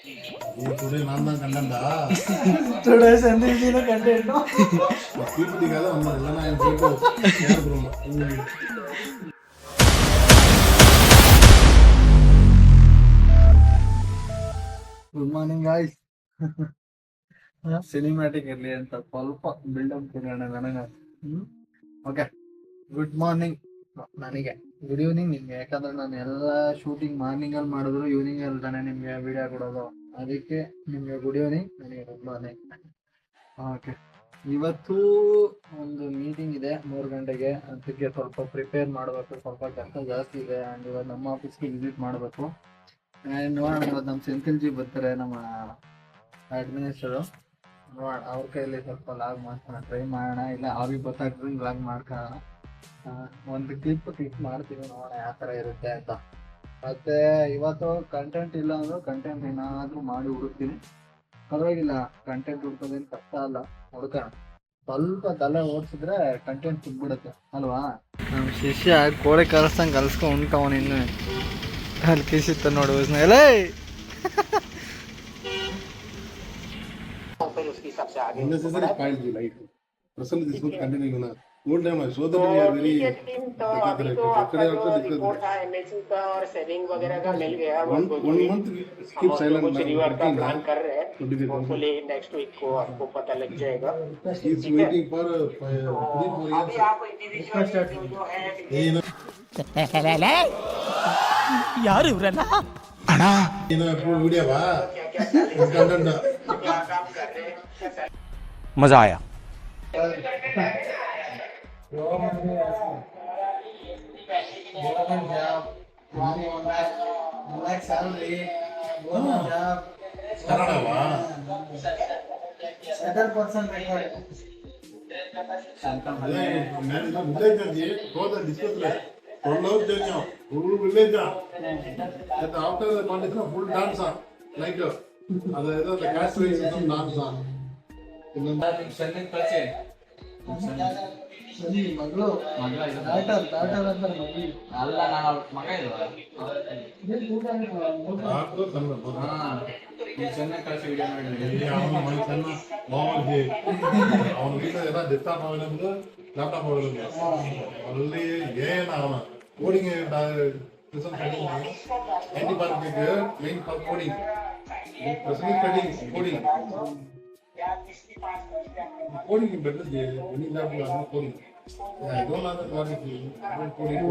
today Nanda Kandanda. Today Sandhya content. People together, Elena and people. Good morning, guys. Cinematic ಇರಲಿ ಅಂತ ಸ್ವಲ್ಪ build up ಕೊಡೋಣ ನನಗೆ. Okay, good morning ನನಗೆ, good evening ನಿಮ್ಗೆ. ಯಾಕಂದ್ರೆ ನಾನು ಎಲ್ಲ ಶೂಟಿಂಗ್ ಮಾರ್ನಿಂಗಲ್ಲಿ ಮಾಡಿದ್ರು ಈವ್ನಿಂಗಲ್ಲಿ ತಾನೇ ನಿಮಗೆ ವಿಡಿಯೋ ಕೊಡೋದು. ಅದಕ್ಕೆ ನಿಮಗೆ ಗುಡ್ ಈವ್ನಿಂಗ್, ನನಗೆ ಗುಡ್ ಮಾರ್ನಿಂಗ್. ಓಕೆ, ಇವತ್ತು ಒಂದು ಮೀಟಿಂಗ್ ಇದೆ 3 ಗಂಟೆಗೆ. ಅದಕ್ಕೆ ಸ್ವಲ್ಪ ಪ್ರಿಪೇರ್ ಮಾಡಬೇಕು. ಸ್ವಲ್ಪ ಕೆಲಸ ಜಾಸ್ತಿ ಇದೆ. ಆ್ಯಂಡ್ ಇವತ್ತು ನಮ್ಮ ಆಫೀಸ್ಗೆ ವಿಸಿಟ್ ಮಾಡಬೇಕು. ಆ್ಯಂಡ್ ನೋಡೋಣ, ಇವತ್ತು ನಮ್ಮ ಸೆಂಥಿಲ್ ಜಿ ಬರ್ತಾರೆ, ನಮ್ಮ ಅಡ್ಮಿನಿಸ್ಟ್ರು. ನೋಡೋಣ, ಅವ್ರ ಕೈಯಲ್ಲಿ ಸ್ವಲ್ಪ ಲಾಗ್ ಮಾಡ್ಕೊಳ್ಳೋಣ ಟ್ರೈ ಮಾಡೋಣ. ಇಲ್ಲ ಅವ್ರಿಗೆ ಗೊತ್ತಾಗ್ತದೆ ಲಾಗ್ ಮಾಡ್ಕೊಳ್ಳೋಣ. ಒಂದು ಕ್ಲಿಪ್ ಮಾಡ್ತೀವಿ, ನೋಡೋಣ ಯಾವ ಥರ ಇರುತ್ತೆ ಅಂತ. ಮತ್ತು ಇವತ್ತು ಕಂಟೆಂಟ್ ಇಲ್ಲ ಅಂದರೂ ಕಂಟೆಂಟ್ ಏನಾದರೂ ಮಾಡಿ ಹುಡುಕ್ತೀನಿ. ಪರವಾಗಿಲ್ಲ, ಕಂಟೆಂಟ್ ಹುಡ್ಕೋದೇನು ಕಷ್ಟ ಅಲ್ಲ, ಹುಡ್ಕೋಣ. ಸ್ವಲ್ಪ ತಲೆ ಓಡಿಸಿದ್ರೆ ಕಂಟೆಂಟ್ ಸಿಗ್ಬಿಡುತ್ತೆ ಅಲ್ವಾ. ನಮ್ಮ ಶಿಷ್ಯ ಕೋಳಿ ಕಲಿಸ್ದಂಗೆ ಕಲಿಸ್ಕೊಂಡು ಉಂಟವನು. ಇನ್ನು ಅಲ್ಲಿ ಕಿಸಿತ್ತ ನೋಡಿ ಎಲ್ಲ. Unnecessary spoiled the life. Person this would continue to good time. I show that we are very. Report था एमएससी का और सेविंग वगैरह का मिल गया. 1 month keep silent. कुछ रिवर्ट का प्लान कर रहे हैं. होपफुली नेक्स्ट वीक को आपको पता लग जाएगा. He's waiting for 3-4 years. अभी आप इंडिविजुअल जो है ಯಾರು ಇವರಲ್ಲ ಅಣ್ಣ ಏನು ವಿಡಿಯೋ ಬಾ ಕಂಟೆಂಟ್ क्या काम कर रहे हैं. मजा आया ಕನ್ನಡವಾ settle person record. full village that after the condition full dance like the caste racism dance ಮಗಳು ಡಾಟರ್ ಅಂತಾರೆ ಮಗಳು ಅಲ್ಲ ನಾನು ಮಗ ಚೆನ್ನಾಗಿ ಕಳಿಸಿ ವಿಡಿಯೋ ಮಾಡಿ ಅವನ ವೀಸ ಎಲ್ಲ ಡೆಸ್ಕ್ಟಾಪ್ ಅವೈಲಬಲ್ ಲ್ಯಾಪ್ಟಾಪ್ ಅವೈಲಬಲ್ ಅಲ್ಲಿ ಏನ ಅವನ coding main for coding. Person is studying coding. Coding is better when you have to learn coding. I don't know what it is.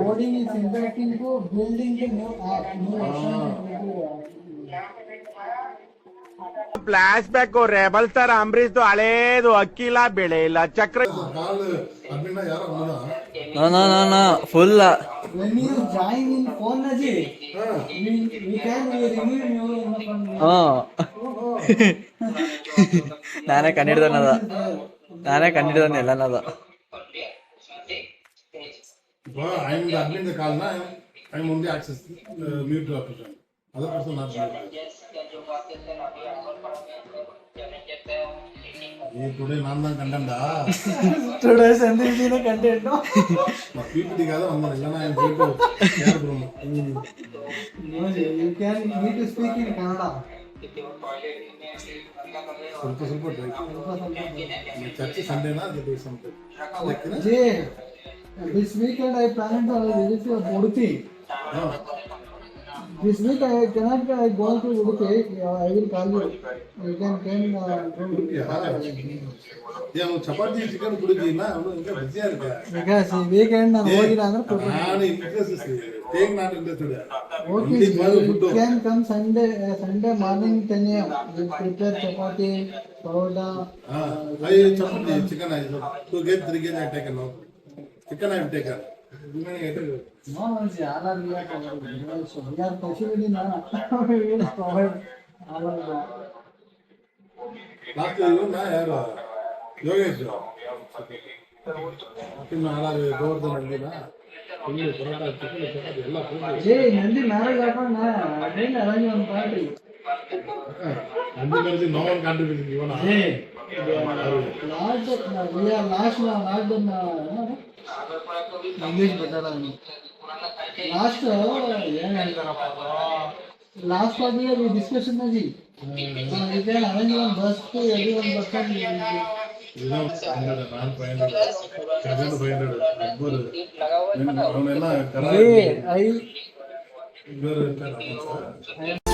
Coding is impacting to building the new app, new flashback rebel star Ambareesh ಹಳೇದು ಅಕ್ಕಿಲ್ಲ ಬೆಳೆ ಇಲ್ಲ ಚಕ್ರ ಕಾಲ್ admin ಯಾರು no full when you join in phone naji we can remove you ನಾನೇ ಕಂಡಿಡ್ದಾನೆ ಎಲ್ಲನದ. I am the admin the call na. I am only access mute option. Other person not mute. Today Nanda Kandanda. today Sandhya content. People together, Elena and people. You can need to speak in Kannada. ಸ್ವಲ್ಪ ಚರ್ಚೆ Sunday ನಾ ಅದು ಸಂತೆ Jay, this weekend I plan to visit Udupi. This week I cannot go to Udupi. I will call you. You can ಅವನು chapati chicken ಕುಡಿದೀನ ಅವನು ಈಗ ಬಿಸಿ ಇರುತ್ತೆ. because weekend ನಾನು ಹೋಗಿಲ್ಲ ಅಂದ್ರೆ ನಾನು interest take not interested. okay, you can come Sunday morning 10 a.m. You prepare chapati, pakoda. I chapati chicken I to get 3 kg I taken now. Chicken I have taken. No, it's all are we are so we are possibly not we will provide all of that. Last year na yaar Yogesh ಇನ್ನು ಹಾಳಾಗಿ ಗೋವರ್ಧನ್ ಅಲ್ಲಿನ full paratha chicken chapati ಎಲ್ಲ Jay, Nandi marriage ಹಾಕೋಣ ಅದೇನು arrange ಒಂದು party. ನಂದಿ marriage no one contribution ಇವನ English better last ಏನು ಹೇಳ್ತಾರಪ್ಪ लास्ट वाली है डिस्कशन में जी you can arrange one bus to everyone but then ಇದು 500 ನಾನು 500 500 ಅಕ್ಬರ್ ಅವನೆಲ್ಲ ಕರ I ಇಬ್ಬರು ಇರ್ತಾರೆ